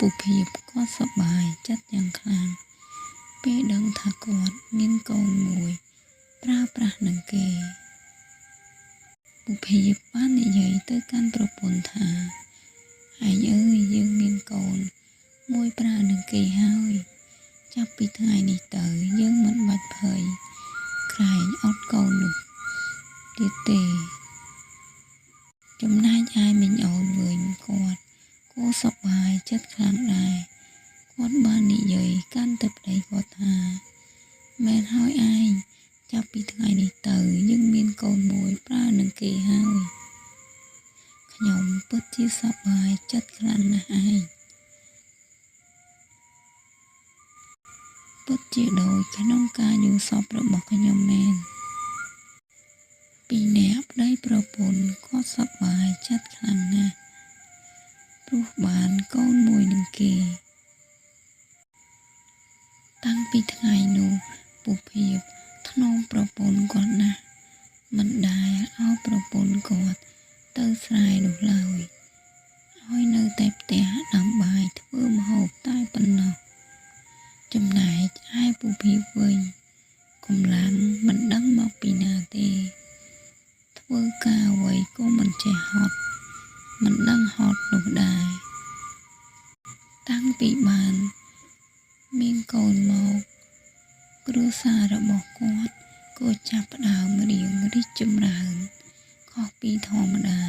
ពុភាពគាត់សប្បាយចិត្តយ៉ាងខ្លាំងពេលដឹងថាគាត់មានកូនមួយប្រើប្រាស់នឹងគេពុភាពបាននិយាយទៅកាន់ប្រពន្ធថាឯងអើយយើងមានកូនមួយប្រើនឹងគេហើយចាប់ពីថ្ងៃនេះទៅយើងមិនបាច់ភ័យក្រែងអត់កូននោះទៀតទេចំណែកឯមីងអូនវិញគាត់ក៏សប្បាយចិត្តខ្លាំងដែរគាត់បាននិយាយកាន់ទៅប្តីគាត់ថាមែនហើយឯងចាប់ពីថ្ងៃនេះទៅយើងមានកូនមួយប្រើនឹងគេហើយខ្ញុំពិតជាសប្បាយចិត្តខ្លាំងណាស់ឯងពិតជាដូចក្នុងការយល់សប្តិរបស់ខ្ញុំមែនពីអ្នកប្តីប្រពន្ធគាត់សប្បាយចិត្តខ្លាំងណាស់ព្រោះបានកូនមួយនឹងគេតាំងពីថ្ងៃនោះពុភាពថ្នមប្រពន្ធគាត់ណាស់មិនដែលឲ្យប្រពន្ធគាត់ទៅស្រែនោះឡើយឲ្យនៅតែផ្ទះដាំបាយធ្វើម្ហូបតែប៉ុណ្ណោះចំណែកឯពុភាពវិញកម្លាំងមិនដឹងមកពីណាទេធ្វើការអ្វីក៏មិនចេះហត់មិនដឹងហត់នោះដែរតាំងពីបានមានកូនមកគ្រួសាររបស់គាត់ក៏ចាប់ផ្ដើមរៀងរីកចម្រើនខុសពីធម្មតា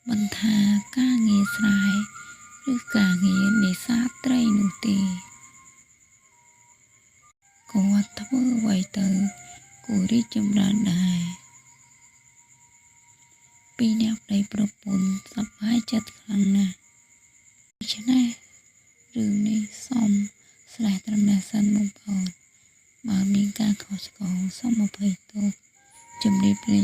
មិនថាការងារស្រែឬការងារនេសាទត្រីនោះទេគាត់ធ្វើអ្វីទៅក៏រីកចម្រើនដែរពីអ្នកប្តីប្រពន្ធសប្បាយចិត្តខ្លាំងណាស់ដូច្នេះរឿងនេះសូមស្លេះត្រឹមនេះសិនបងប្អូនបើមានការខុសឆ្គងសូមអភ័យទោសជំរាបលា